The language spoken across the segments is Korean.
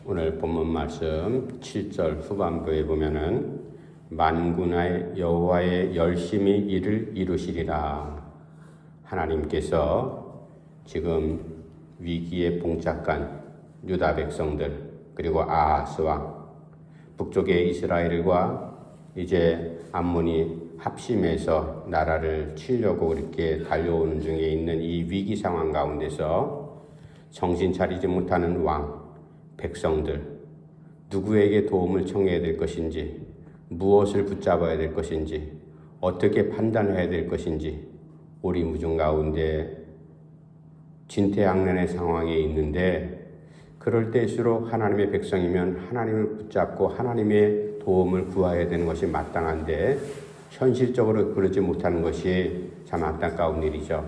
오늘 본문 말씀 7절 후반부에 보면은 만군의 여호와의 열심히 이를 이루시리라. 하나님께서 지금 위기에 봉착한 유다 백성들, 그리고 아하스 왕, 북쪽의 이스라엘과 이제 암몬이 합심해서 나라를 치려고 이렇게 달려오는 중에 있는 이 위기 상황 가운데서 정신 차리지 못하는 왕, 백성들, 누구에게 도움을 청해야 될 것인지, 무엇을 붙잡아야 될 것인지, 어떻게 판단해야 될 것인지 오리무중 가운데 진퇴양난의 상황에 있는데, 그럴 때일수록 하나님의 백성이면 하나님을 붙잡고 하나님의 도움을 구해야 되는 것이 마땅한데 현실적으로 그러지 못하는 것이 참 안타까운 일이죠.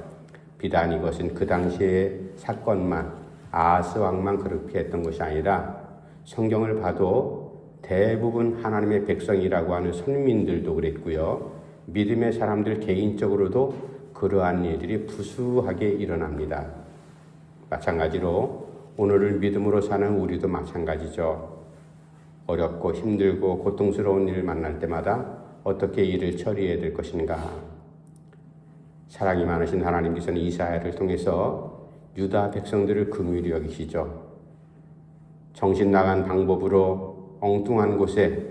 비단 이것은 그 당시의 사건만, 아하스 왕만 그렇게 했던 것이 아니라 성경을 봐도 대부분 하나님의 백성이라고 하는 선민들도 그랬고요. 믿음의 사람들 개인적으로도 그러한 일들이 부수하게 일어납니다. 마찬가지로 오늘을 믿음으로 사는 우리도 마찬가지죠. 어렵고 힘들고 고통스러운 일을 만날 때마다 어떻게 일을 처리해야 될 것인가. 사랑이 많으신 하나님께서는 이사야를 통해서 유다 백성들을 긍휼히 여기시죠. 정신 나간 방법으로 엉뚱한 곳에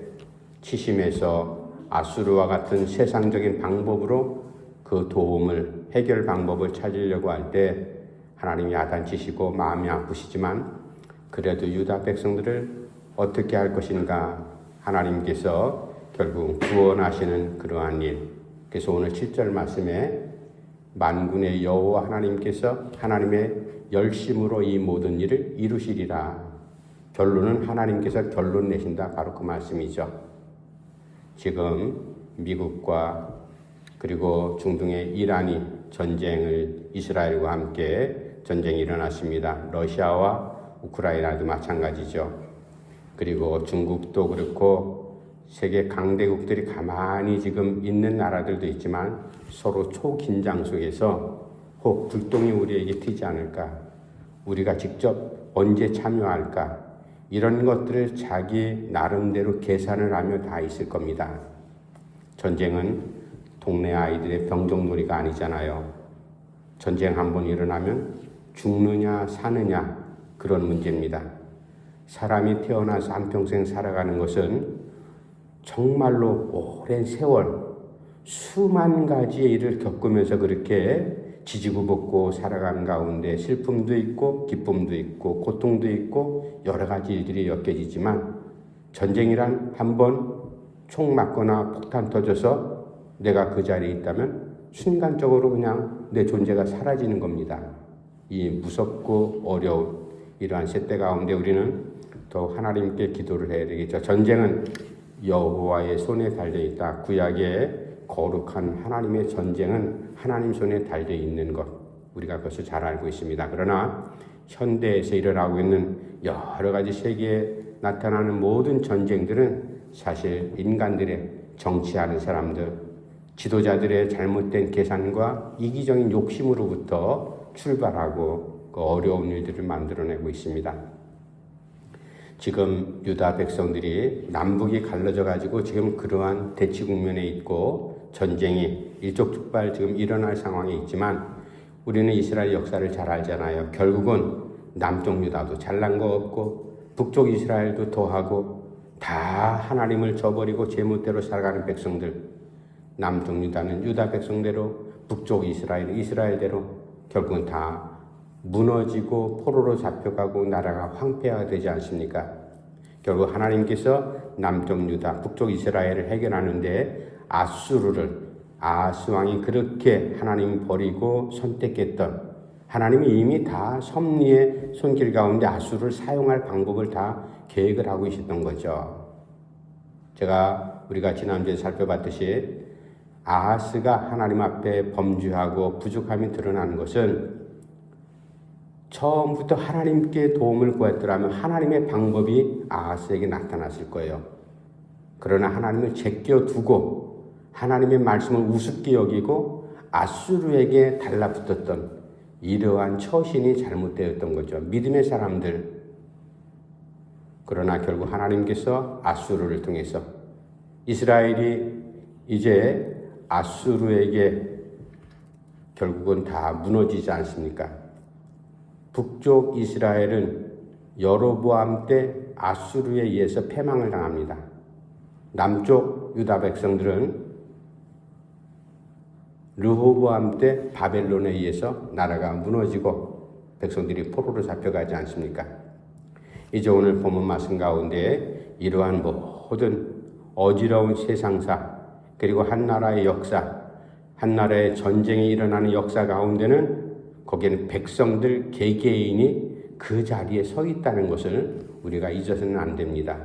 치심해서 아수르와 같은 세상적인 방법으로 그 도움을, 해결 방법을 찾으려고 할 때 하나님이 야단치시고 마음이 아프시지만 그래도 유다 백성들을 어떻게 할 것인가 하나님께서 결국 구원하시는 그러한 일. 그래서 오늘 7절 말씀에 만군의 여호와 하나님께서 하나님의 열심으로 이 모든 일을 이루시리라. 결론은 하나님께서 결론 내신다. 바로 그 말씀이죠. 지금 미국과 그리고 중동의 이란이 전쟁을, 이스라엘과 함께 전쟁이 일어났습니다. 러시아와 우크라이나도 마찬가지죠. 그리고 중국도 그렇고 세계 강대국들이 가만히 지금 있는 나라들도 있지만 서로 초긴장 속에서 혹 불똥이 우리에게 튀지 않을까, 우리가 직접 언제 참여할까, 이런 것들을 자기 나름대로 계산을 하며 다 있을 겁니다. 전쟁은 동네 아이들의 병정놀이가 아니잖아요. 전쟁 한번 일어나면 죽느냐 사느냐 그런 문제입니다. 사람이 태어나서 한평생 살아가는 것은 정말로 오랜 세월 수만 가지의 일을 겪으면서 그렇게 지지고 볶고 살아가는 가운데 슬픔도 있고 기쁨도 있고 고통도 있고 여러 가지 일들이 엮여지지만, 전쟁이란 한번 총 맞거나 폭탄 터져서 내가 그 자리에 있다면 순간적으로 그냥 내 존재가 사라지는 겁니다. 이 무섭고 어려운 이러한 세대 가운데 우리는 더 하나님께 기도를 해야 되겠죠. 전쟁은 여호와의 손에 달려있다. 구약의 거룩한 하나님의 전쟁은 하나님 손에 달려 있는 것, 우리가 그것을 잘 알고 있습니다. 그러나 현대에서 일어나고 있는 여러 가지 세계에 나타나는 모든 전쟁들은 사실 인간들의, 정치하는 사람들, 지도자들의 잘못된 계산과 이기적인 욕심으로부터 출발하고 그 어려운 일들을 만들어내고 있습니다. 지금 유다 백성들이 남북이 갈라져 가지고 지금 그러한 대치 국면에 있고 전쟁이 일촉즉발 지금 일어날 상황에 있지만, 우리는 이스라엘 역사를 잘 알잖아요. 결국은 남쪽 유다도 잘난 거 없고 북쪽 이스라엘도 더하고 다 하나님을 저버리고 제멋대로 살아가는 백성들, 남쪽 유다는 유다 백성대로, 북쪽 이스라엘은 이스라엘대로 결국은 다 무너지고 포로로 잡혀가고 나라가 황폐화가 되지 않습니까? 결국 하나님께서 남쪽 유다, 북쪽 이스라엘을 해결하는데 아하스 왕이 그렇게 하나님 버리고 선택했던, 하나님이 이미 다 섭리의 손길 가운데 아수르를 사용할 방법을 다 계획을 하고 계셨던 거죠. 우리가 지난주에 살펴봤듯이 아하스가 하나님 앞에 범죄하고 부족함이 드러나는 것은 처음부터 하나님께 도움을 구했더라면 하나님의 방법이 아하스에게 나타났을 거예요. 그러나 하나님을 제껴두고 하나님의 말씀을 우습게 여기고 아수르에게 달라붙었던 이러한 처신이 잘못되었던 거죠. 믿음의 사람들, 그러나 결국 하나님께서 아수르를 통해서 이스라엘이 이제 아수르에게 결국은 다 무너지지 않습니까? 북쪽 이스라엘은 여로보암 때 아수르에 의해서 패망을 당합니다. 남쪽 유다 백성들은 르호보암 때 바벨론에 의해서 나라가 무너지고 백성들이 포로로 잡혀가지 않습니까? 이제 오늘 본문 말씀 가운데 이러한 모든 어지러운 세상사 그리고 한 나라의 역사, 한 나라의 전쟁이 일어나는 역사 가운데는 거기에는 백성들 개개인이 그 자리에 서 있다는 것을 우리가 잊어서는 안 됩니다.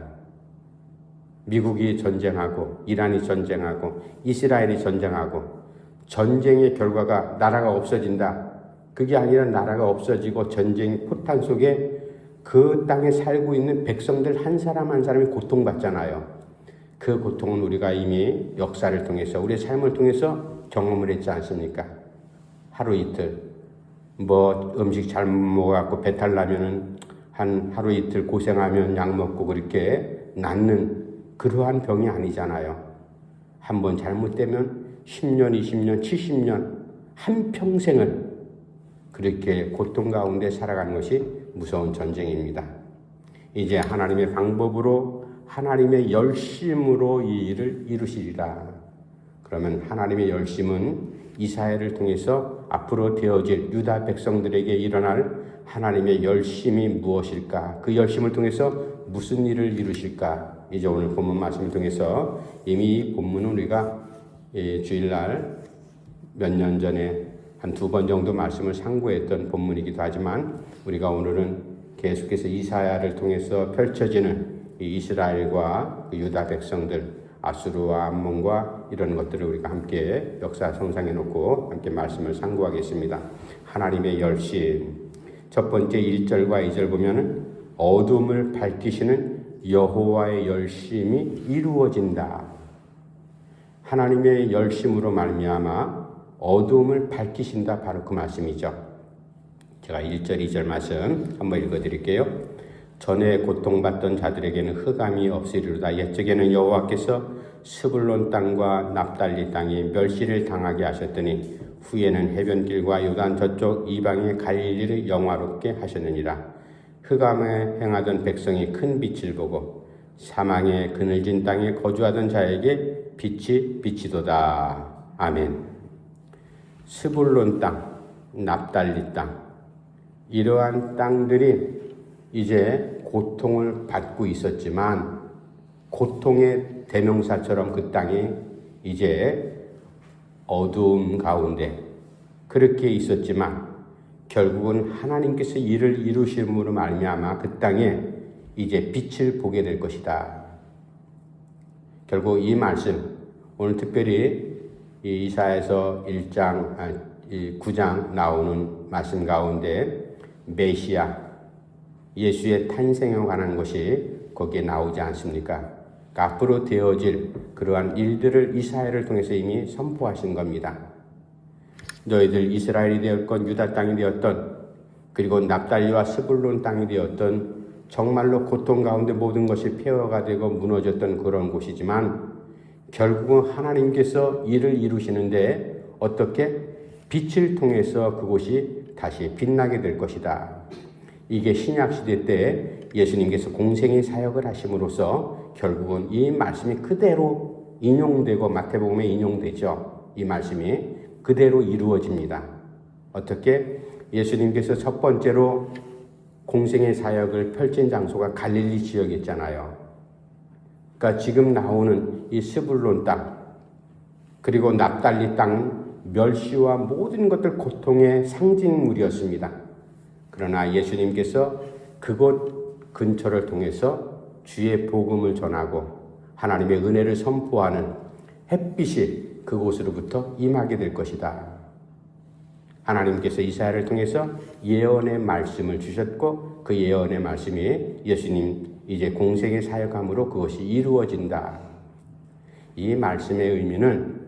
미국이 전쟁하고 이란이 전쟁하고 이스라엘이 전쟁하고 전쟁의 결과가 나라가 없어진다. 그게 아니라 나라가 없어지고 전쟁 포탄 속에 그 땅에 살고 있는 백성들 한 사람 한 사람이 고통받잖아요. 그 고통은 우리가 이미 역사를 통해서 우리의 삶을 통해서 경험을 했지 않습니까? 하루 이틀 음식 잘못 먹어갖고 배탈 나면은 한 하루 이틀 고생하면 약 먹고 그렇게 낫는 그러한 병이 아니잖아요. 한번 잘못되면 10년, 20년, 70년 한평생을 그렇게 고통 가운데 살아가는 것이 무서운 전쟁입니다. 이제 하나님의 방법으로 하나님의 열심으로 이 일을 이루시리라. 그러면 하나님의 열심은 이사야를 통해서 앞으로 되어질 유다 백성들에게 일어날 하나님의 열심이 무엇일까? 그 열심을 통해서 무슨 일을 이루실까? 이제 오늘 본문 말씀을 통해서 이미 이 본문은 우리가 주일날 몇 년 전에 한 2번 정도 말씀을 상고했던 본문이기도 하지만 우리가 오늘은 계속해서 이사야를 통해서 펼쳐지는 이 이스라엘과 유다 백성들, 아수르와 암몬과 이런 것들을 우리가 함께 역사 성상에 놓고 함께 말씀을 상고하겠습니다. 하나님의 열심. 첫 번째 1절과 2절 보면은 어둠을 밝히시는 여호와의 열심이 이루어진다. 하나님의 열심으로 말미암아 어둠을 밝히신다. 바로 그 말씀이죠. 제가 1절, 2절 말씀 한번 읽어드릴게요. 전에 고통받던 자들에게는 흑암이 없으리로다. 옛적에는 여호와께서 스불론 땅과 납달리 땅에 멸시를 당하게 하셨더니 후에는 해변길과 요단 저쪽 이방의 갈릴리를 영화롭게 하셨느니라. 흑암에 행하던 백성이 큰 빛을 보고 사망의 그늘진 땅에 거주하던 자에게 빛이 비치도다. 아멘. 스불론 땅, 납달리 땅, 이러한 땅들이 이제 고통을 받고 있었지만 고통의 대명사처럼 그 땅이 이제 어두움 가운데 그렇게 있었지만 결국은 하나님께서 일을 이루심으로 말미암아 그 땅에 이제 빛을 보게 될 것이다. 결국 이 말씀 오늘 특별히 이 이사야서 9장 나오는 말씀 가운데 메시아 예수의 탄생에 관한 것이 거기에 나오지 않습니까? 그러니까 앞으로 되어질 그러한 일들을 이사야를 통해서 이미 선포하신 겁니다. 너희들 이스라엘이 되었건 유다 땅이 되었던 그리고 납달리와 스불론 땅이 되었던 정말로 고통 가운데 모든 것이 폐허가 되고 무너졌던 그런 곳이지만 결국은 하나님께서 일을 이루시는데 어떻게? 빛을 통해서 그곳이 다시 빛나게 될 것이다. 이게 신약시대 때 예수님께서 공생의 사역을 하심으로써 결국은 이 말씀이 그대로 인용되고 마태복음에 인용되죠. 이 말씀이 그대로 이루어집니다. 어떻게? 예수님께서 첫 번째로 공생의 사역을 펼친 장소가 갈릴리 지역이었잖아요. 그러니까 지금 나오는 이 스불론 땅 그리고 납달리 땅 멸시와 모든 것들 고통의 상징물이었습니다. 그러나 예수님께서 그곳 근처를 통해서 주의 복음을 전하고 하나님의 은혜를 선포하는 햇빛이 그곳으로부터 임하게 될 것이다. 하나님께서 이사야를 통해서 예언의 말씀을 주셨고 그 예언의 말씀이 예수님 이제 공생의 사역함으로 그것이 이루어진다. 이 말씀의 의미는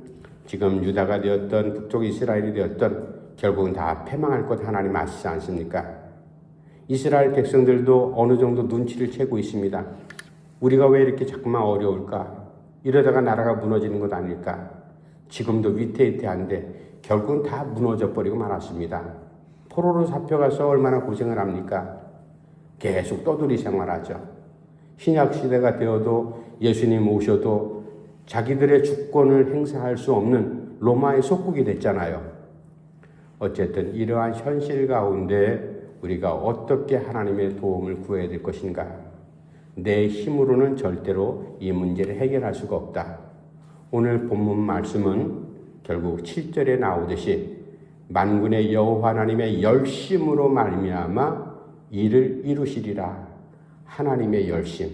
지금 유다가 되었던 북쪽 이스라엘이 되었던 결국은 다 패망할 것 하나님 아시지 않습니까? 이스라엘 백성들도 어느 정도 눈치를 채고 있습니다. 우리가 왜 이렇게 자꾸만 어려울까? 이러다가 나라가 무너지는 것 아닐까? 지금도 위태위태한데 결국은 다 무너져 버리고 말았습니다. 포로로 잡혀가서 얼마나 고생을 합니까? 계속 떠돌이 생활하죠. 신약 시대가 되어도 예수님 오셔도 자기들의 주권을 행사할 수 없는 로마의 속국이 됐잖아요. 어쨌든 이러한 현실 가운데 우리가 어떻게 하나님의 도움을 구해야 될 것인가? 내 힘으로는 절대로 이 문제를 해결할 수가 없다. 오늘 본문 말씀은 결국 7절에 나오듯이 만군의 여호와 하나님의 열심으로 말미암아 이를 이루시리라. 하나님의 열심,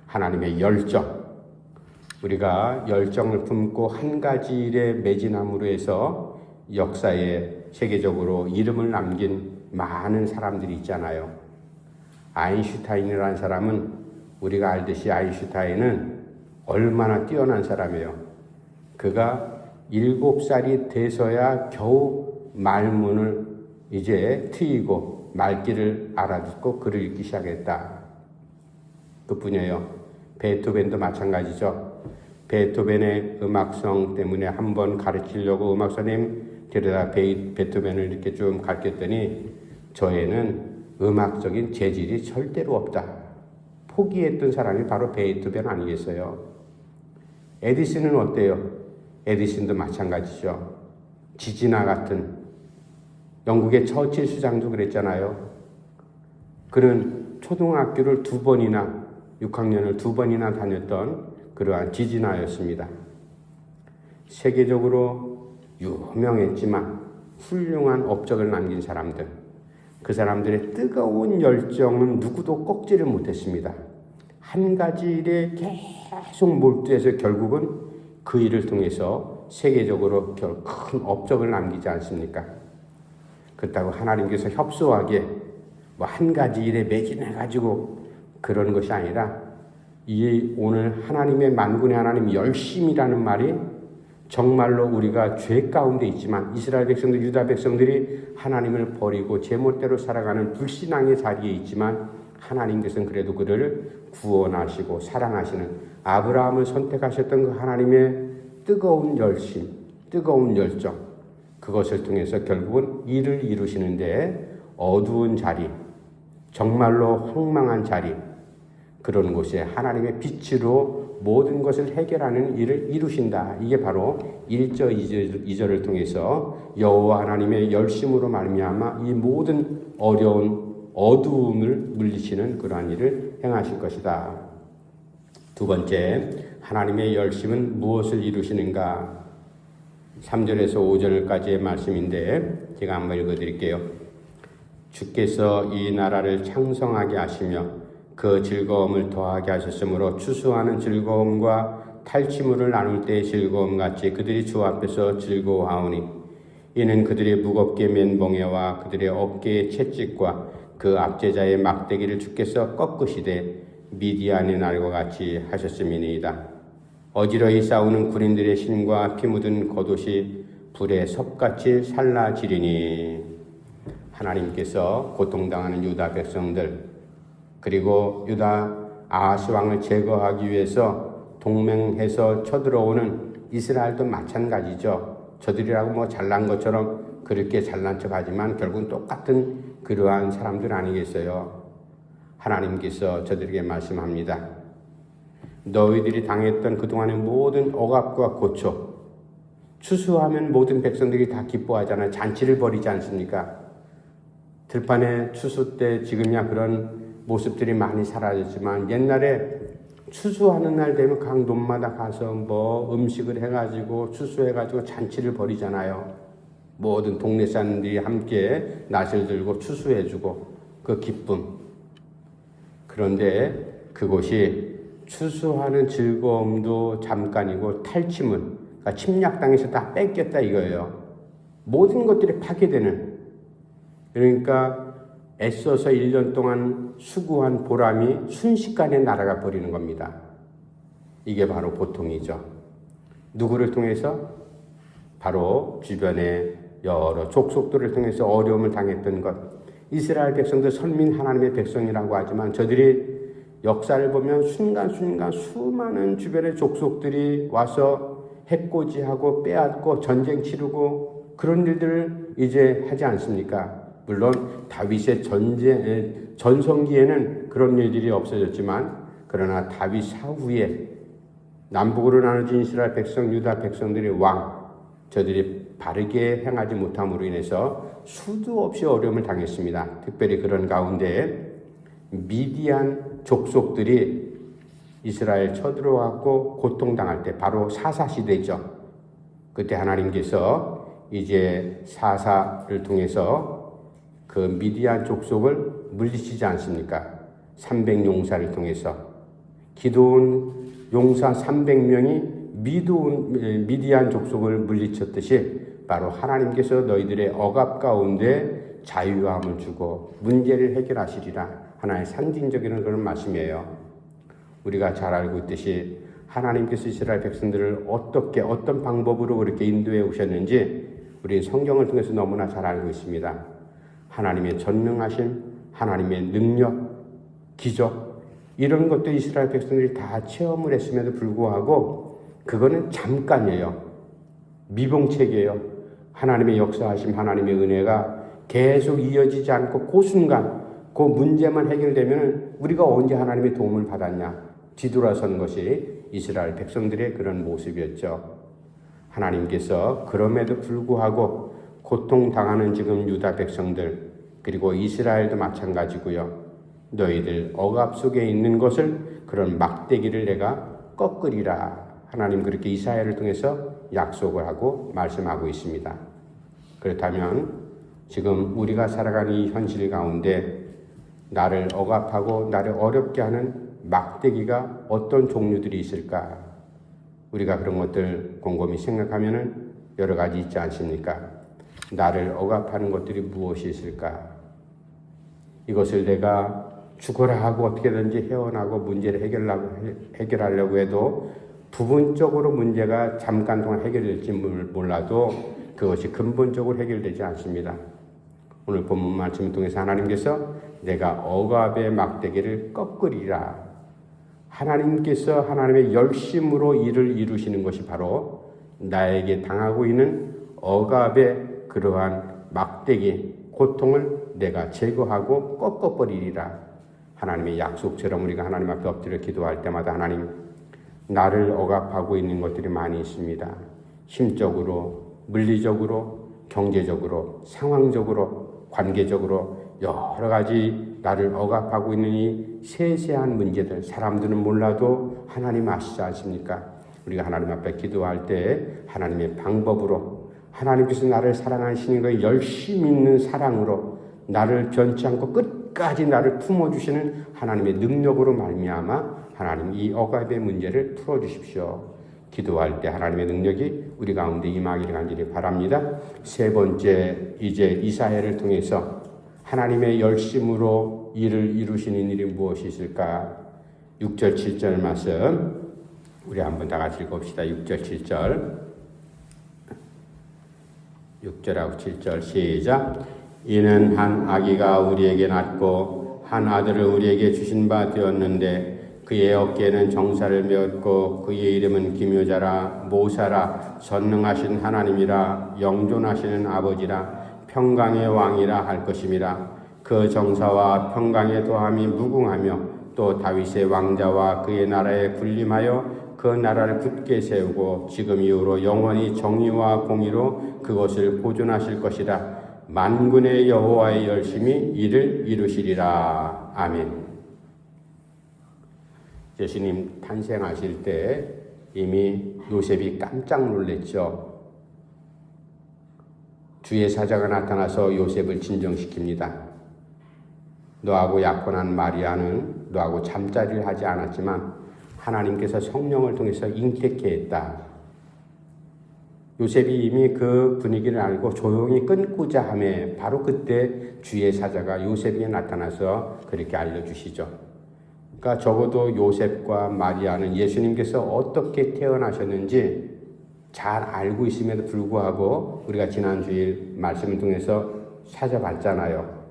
하나님의 열정. 우리가 열정을 품고 한 가지 일에 매진함으로 해서 역사에 세계적으로 이름을 남긴 많은 사람들이 있잖아요. 아인슈타인이라는 사람은 우리가 알듯이 아인슈타인은 얼마나 뛰어난 사람이에요. 그가 7살이 돼서야 겨우 말문을 이제 트이고 말귀를 알아듣고 글을 읽기 시작했다. 그뿐이에요. 베토벤도 마찬가지죠. 베토벤의 음악성 때문에 한번 가르치려고 음악사님 데려다 베토벤을 이렇게 좀 가르쳤더니 저에는 음악적인 재질이 절대로 없다. 포기했던 사람이 바로 베토벤 아니겠어요? 에디슨은 어때요? 에디슨도 마찬가지죠. 지지나 같은 영국의 처칠 수장도 그랬잖아요. 그는 초등학교를 2번이나 6학년을 2번이나 다녔던 그러한 지지나였습니다. 세계적으로 유명했지만 훌륭한 업적을 남긴 사람들, 그 사람들의 뜨거운 열정은 누구도 꺾지를 못했습니다. 한 가지 일에 계속 몰두해서 결국은 그 일을 통해서 세계적으로 큰 업적을 남기지 않습니까? 그렇다고 하나님께서 협소하게 뭐 한 가지 일에 매진해가지고 그런 것이 아니라 이 오늘 하나님의 만군의 하나님 열심이라는 말이 정말로 우리가 죄 가운데 있지만 이스라엘 백성들, 유다 백성들이 하나님을 버리고 제멋대로 살아가는 불신앙의 자리에 있지만 하나님께서는 그래도 그를 구원하시고 사랑하시는 아브라함을 선택하셨던 그 하나님의 뜨거운 열심, 뜨거운 열정, 그것을 통해서 결국은 일을 이루시는데 어두운 자리, 정말로 황망한 자리, 그런 곳에 하나님의 빛으로 모든 것을 해결하는 일을 이루신다. 이게 바로 1절, 2절을 통해서 여호와 하나님의 열심으로 말미암아 이 모든 어려운 어두움을 물리치는 그러한 일을 행하실 것이다. 두 번째, 하나님의 열심은 무엇을 이루시는가? 3절에서 5절까지의 말씀인데 제가 한번 읽어드릴게요. 주께서 이 나라를 창성하게 하시며 그 즐거움을 더하게 하셨으므로 추수하는 즐거움과 탈취물을 나눌 때의 즐거움 같이 그들이 주 앞에서 즐거워하오니 이는 그들의 무겁게 맨 멍에와 그들의 어깨의 채찍과 그 압제자의 막대기를 주께서 꺾으시되 미디안의 날과 같이 하셨음이니이다. 어지러이 싸우는 군인들의 신과 피 묻은 겉옷이 불에 섭같이 살라지리니. 하나님께서 고통당하는 유다 백성들, 그리고 유다 아하스 왕을 제거하기 위해서 동맹해서 쳐들어오는 이스라엘도 마찬가지죠. 저들이라고 뭐 잘난 것처럼 그렇게 잘난 척하지만 결국은 똑같은 그러한 사람들 아니겠어요. 하나님께서 저들에게 말씀합니다. 너희들이 당했던 그동안의 모든 억압과 고초, 추수하면 모든 백성들이 다 기뻐하잖아요. 잔치를 벌이지 않습니까? 들판에 추수 때 지금이야 그런 모습들이 많이 사라졌지만 옛날에 추수하는 날 되면 각 논마다 가서 뭐 음식을 해가지고 추수해가지고 잔치를 벌이잖아요. 모든 동네 사람들이 함께 낫을 들고 추수해주고 그 기쁨. 그런데 그곳이 추수하는 즐거움도 잠깐이고 탈취물, 그러니까 침략당해서 다 뺏겼다 이거예요. 모든 것들이 파괴되는. 그러니까 애써서 1년 동안 수고한 보람이 순식간에 날아가 버리는 겁니다. 이게 바로 보통이죠. 누구를 통해서? 바로 주변의 여러 족속들을 통해서 어려움을 당했던 것. 이스라엘 백성들 선민 하나님의 백성이라고 하지만 저들이 역사를 보면 순간순간 수많은 주변의 족속들이 와서 해코지하고 빼앗고 전쟁 치르고 그런 일들을 이제 하지 않습니까? 물론 다윗의 전성기에는 그런 일들이 없어졌지만 그러나 다윗 사후에 남북으로 나눠진 이스라엘 백성, 유다 백성들의 왕, 저들이 바르게 행하지 못함으로 인해서 수도 없이 어려움을 당했습니다. 특별히 그런 가운데 미디안 족속들이 이스라엘 쳐들어왔고 고통당할 때 바로 사사시대죠. 그때 하나님께서 이제 사사를 통해서 그 미디안 족속을 물리치지 않습니까? 300용사를 통해서 기도원 용사 300명이 미디안 족속을 물리쳤듯이 바로 하나님께서 너희들의 억압 가운데 자유함을 주고 문제를 해결하시리라 하나의 상징적인 그런 말씀이에요. 우리가 잘 알고 있듯이 하나님께서 이스라엘 백성들을 어떤 방법으로 그렇게 인도해 오셨는지 우리 성경을 통해서 너무나 잘 알고 있습니다. 하나님의 전능하심, 하나님의 능력, 기적 이런 것도 이스라엘 백성들이 다 체험을 했음에도 불구하고 그거는 잠깐이에요. 미봉책이에요. 하나님의 역사하심, 하나님의 은혜가 계속 이어지지 않고 그 순간 그 문제만 해결되면 우리가 언제 하나님의 도움을 받았냐 뒤돌아서는 것이 이스라엘 백성들의 그런 모습이었죠. 하나님께서 그럼에도 불구하고 고통당하는 지금 유다 백성들 그리고 이스라엘도 마찬가지고요. 너희들 억압 속에 있는 것을 그런 막대기를 내가 꺾으리라. 하나님 그렇게 이사야를 통해서 약속을 하고 말씀하고 있습니다. 그렇다면 지금 우리가 살아가는 이 현실 가운데 나를 억압하고 나를 어렵게 하는 막대기가 어떤 종류들이 있을까? 우리가 그런 것들 곰곰이 생각하면 여러 가지 있지 않습니까? 나를 억압하는 것들이 무엇이 있을까? 이것을 내가 죽어라 하고 어떻게든지 헤어나고 문제를 해결하려고 해도 부분적으로 문제가 잠깐 동안 해결될지 몰라도 그것이 근본적으로 해결되지 않습니다. 오늘 본문 말씀을 통해서 하나님께서 내가 억압의 막대기를 꺾으리라. 하나님께서 하나님의 열심으로 일을 이루시는 것이 바로 나에게 당하고 있는 억압의 그러한 막대기, 고통을 내가 제거하고 꺾어버리리라. 하나님의 약속처럼 우리가 하나님 앞에 엎드려 기도할 때마다 하나님, 나를 억압하고 있는 것들이 많이 있습니다. 심적으로, 물리적으로, 경제적으로, 상황적으로, 관계적으로 여러 가지 나를 억압하고 있는 이 세세한 문제들, 사람들은 몰라도 하나님 아시지 않습니까? 우리가 하나님 앞에 기도할 때 하나님의 방법으로 하나님께서 나를 사랑하시는 그 열심히 있는 사랑으로 나를 변치 않고 끝까지 나를 품어주시는 하나님의 능력으로 말미암아 하나님 이 억압의 문제를 풀어주십시오. 기도할 때 하나님의 능력이 우리 가운데 임하기를 간절히 바랍니다. 세 번째, 이제 이사야를 통해서 하나님의 열심으로 일을 이루시는 일이 무엇이 있을까? 6절 7절 말씀 우리 한번 다 같이 읽읍시다. 6절 7절 6절하고 7절 시작. 이는 한 아기가 우리에게 낳고 한 아들을 우리에게 주신 바 되었는데 그의 어깨에는 정사를 메었고 그의 이름은 기묘자라 모사라 전능하신 하나님이라 영존하시는 아버지라 평강의 왕이라 할 것임이라. 그 정사와 평강의 도함이 무궁하며 또 다윗의 왕자와 그의 나라에 군림하여 그 나라를 굳게 세우고 지금 이후로 영원히 정의와 공의로 그것을 보존하실 것이라. 만군의 여호와의 열심히 이를 이루시리라. 아멘. 예수님 탄생하실 때 이미 요셉이 깜짝 놀랐죠. 주의 사자가 나타나서 요셉을 진정시킵니다. 너하고 약혼한 마리아는 너하고 잠자리를 하지 않았지만 하나님께서 성령을 통해서 잉태케 했다. 요셉이 이미 그 분위기를 알고 조용히 끊고자 하매 바로 그때 주의 사자가 요셉에게 나타나서 그렇게 알려주시죠. 그러니까 적어도 요셉과 마리아는 예수님께서 어떻게 태어나셨는지 잘 알고 있음에도 불구하고 우리가 지난 주일 말씀을 통해서 찾아봤잖아요.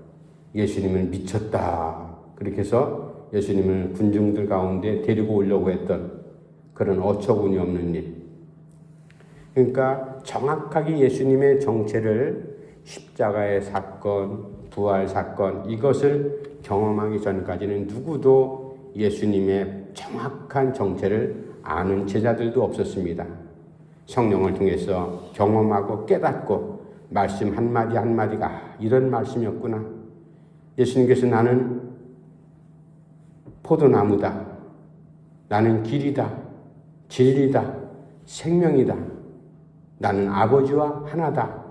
예수님을 미쳤다. 그렇게 해서 예수님을 군중들 가운데 데리고 오려고 했던 그런 어처구니 없는 일. 그러니까 정확하게 예수님의 정체를 십자가의 사건, 부활 사건, 이것을 경험하기 전까지는 누구도 예수님의 정확한 정체를 아는 제자들도 없었습니다. 성령을 통해서 경험하고 깨닫고 말씀 한마디 한마디가 이런 말씀이었구나. 예수님께서 나는 포도나무다. 나는 길이다. 진리다. 생명이다. 나는 아버지와 하나다.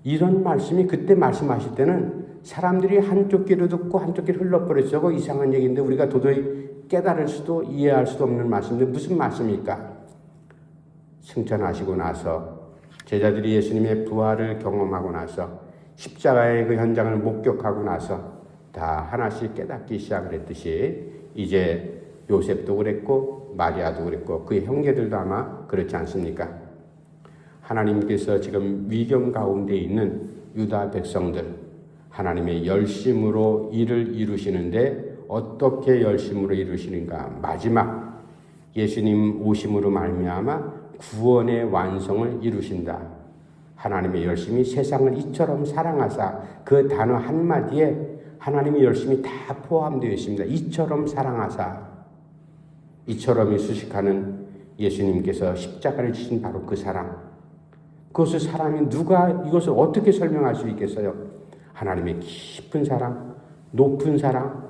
이런 말씀이 그때 말씀하실 때는 사람들이 한쪽 귀로 듣고 한쪽 귀로 흘러버렸어. 이상한 얘기인데 우리가 도저히 깨달을 수도 이해할 수도 없는 말씀인데 무슨 말씀일까? 승천하시고 나서 제자들이 예수님의 부활을 경험하고 나서 십자가의 그 현장을 목격하고 나서 다 하나씩 깨닫기 시작을 했듯이 이제 요셉도 그랬고 마리아도 그랬고 그의 형제들도 아마 그렇지 않습니까? 하나님께서 지금 위경 가운데 있는 유다 백성들 하나님의 열심으로 일을 이루시는데 어떻게 열심으로 이루시는가? 마지막 예수님 오심으로 말미암아 구원의 완성을 이루신다. 하나님의 열심이 세상을 이처럼 사랑하사 그 단어 한마디에 하나님의 열심이 다 포함되어 있습니다. 이처럼 사랑하사 이처럼이 수식하는 예수님께서 십자가를 지신 바로 그 사랑. 그것을 사람이 누가 이것을 어떻게 설명할 수 있겠어요? 하나님의 깊은 사랑, 높은 사랑,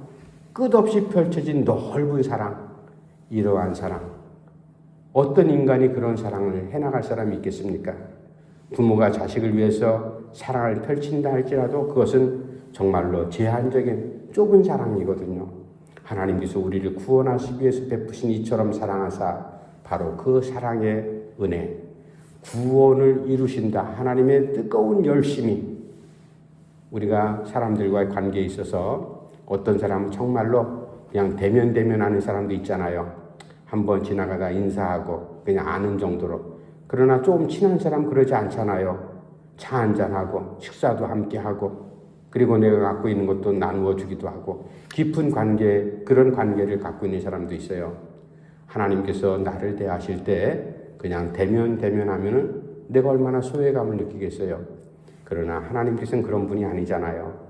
끝없이 펼쳐진 넓은 사랑, 이러한 사랑. 어떤 인간이 그런 사랑을 해나갈 사람이 있겠습니까? 부모가 자식을 위해서 사랑을 펼친다 할지라도 그것은 정말로 제한적인 좁은 사랑이거든요. 하나님께서 우리를 구원하시기 위해서 베푸신 이처럼 사랑하사 바로 그 사랑의 은혜, 구원을 이루신다. 하나님의 뜨거운 열심이 우리가 사람들과의 관계에 있어서 어떤 사람은 정말로 그냥 대면하는 사람도 있잖아요. 한번 지나가다 인사하고 그냥 아는 정도로. 그러나 조금 친한 사람 그러지 않잖아요. 차 한잔하고 식사도 함께 하고 그리고 내가 갖고 있는 것도 나누어 주기도 하고 깊은 관계, 그런 관계를 갖고 있는 사람도 있어요. 하나님께서 나를 대하실 때 그냥 대면하면은 내가 얼마나 소외감을 느끼겠어요. 그러나 하나님께서는 그런 분이 아니잖아요.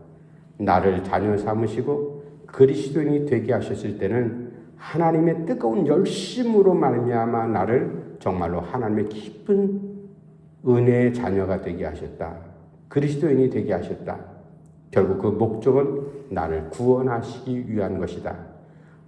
나를 자녀 삼으시고 그리스도인이 되게 하셨을 때는 하나님의 뜨거운 열심으로 말미암아 나를 정말로 하나님의 깊은 은혜의 자녀가 되게 하셨다. 그리스도인이 되게 하셨다. 결국 그 목적은 나를 구원하시기 위한 것이다.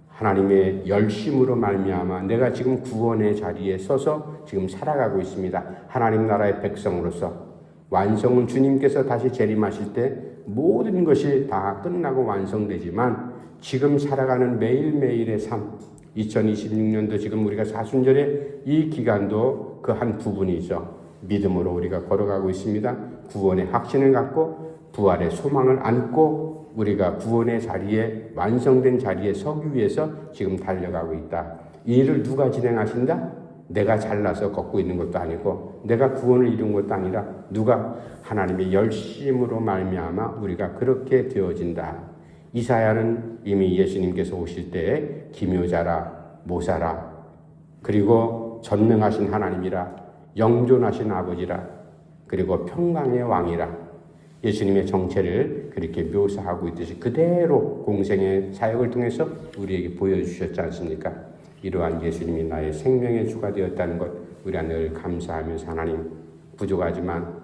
하나님의 열심으로 말미암아 내가 지금 구원의 자리에 서서 지금 살아가고 있습니다. 하나님 나라의 백성으로서 완성은 주님께서 다시 재림하실 때 모든 것이 다 끝나고 완성되지만 지금 살아가는 매일매일의 삶, 2026년도 지금 우리가 사순절의 이 기간도 그 한 부분이죠. 믿음으로 우리가 걸어가고 있습니다. 구원의 확신을 갖고 부활의 소망을 안고 우리가 구원의 자리에 완성된 자리에 서기 위해서 지금 달려가고 있다. 이 일을 누가 진행하신다? 내가 잘나서 걷고 있는 것도 아니고 내가 구원을 이룬 것도 아니라 누가 하나님의 열심으로 말미암아 우리가 그렇게 되어진다. 이사야는 이미 예수님께서 오실 때 기묘자라 모사라 그리고 전능하신 하나님이라 영존하신 아버지라 그리고 평강의 왕이라 예수님의 정체를 그렇게 묘사하고 있듯이 그대로 공생의 사역을 통해서 우리에게 보여주셨지 않습니까? 이러한 예수님이 나의 생명의 주가 되었다는 것 우리가 늘 감사하면서 하나님 부족하지만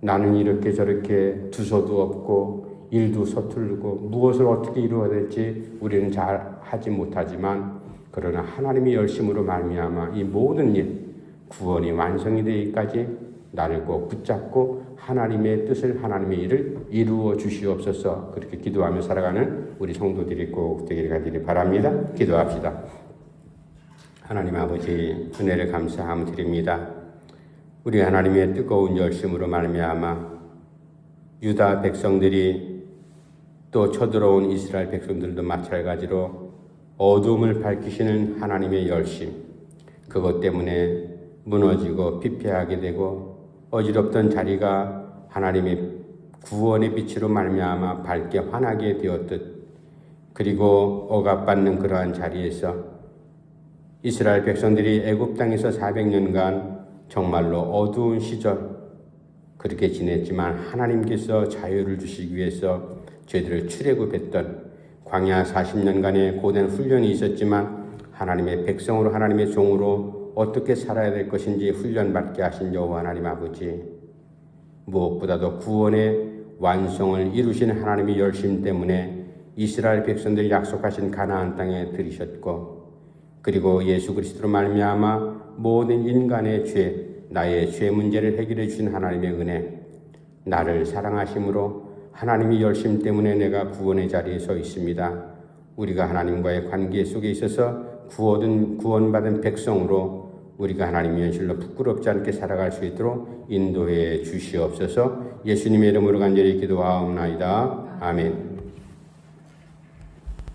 나는 이렇게 저렇게 두서도 없고 일도 서툴고 무엇을 어떻게 이루어야 될지 우리는 잘 하지 못하지만 그러나 하나님의 열심으로 말미암아 이 모든 일 구원이 완성이 되기까지 나를 꼭 붙잡고 하나님의 뜻을 하나님의 일을 이루어 주시옵소서. 그렇게 기도하며 살아가는 우리 성도들이 꼭 되기를 바랍니다. 기도합시다. 하나님 아버지 은혜를 감사함 드립니다. 우리 하나님의 뜨거운 열심으로 말미암아 유다 백성들이 또 쳐들어온 이스라엘 백성들도 마찬가지로 어둠을 밝히시는 하나님의 열심, 그것 때문에 무너지고 피폐하게 되고 어지럽던 자리가 하나님의 구원의 빛으로 말미암아 밝게 환하게 되었듯, 그리고 억압받는 그러한 자리에서 이스라엘 백성들이 애굽 땅에서 400년간 정말로 어두운 시절 그렇게 지냈지만 하나님께서 자유를 주시기 위해서 저희들을 출애굽했던 광야 40년간의 고된 훈련이 있었지만 하나님의 백성으로 하나님의 종으로 어떻게 살아야 될 것인지 훈련받게 하신 여호와 하나님 아버지, 무엇보다도 구원의 완성을 이루신 하나님의 열심 때문에 이스라엘 백성들이 약속하신 가나안 땅에 들이셨고, 그리고 예수 그리스도로 말미암아 모든 인간의 죄, 나의 죄 문제를 해결해 주신 하나님의 은혜, 나를 사랑하심으로 하나님의 열심 때문에 내가 구원의 자리에 서 있습니다. 우리가 하나님과의 관계 속에 있어서 구원받은 백성으로 우리가 하나님의 현실로 부끄럽지 않게 살아갈 수 있도록 인도해 주시옵소서. 예수님의 이름으로 간절히 기도하옵나이다. 아멘.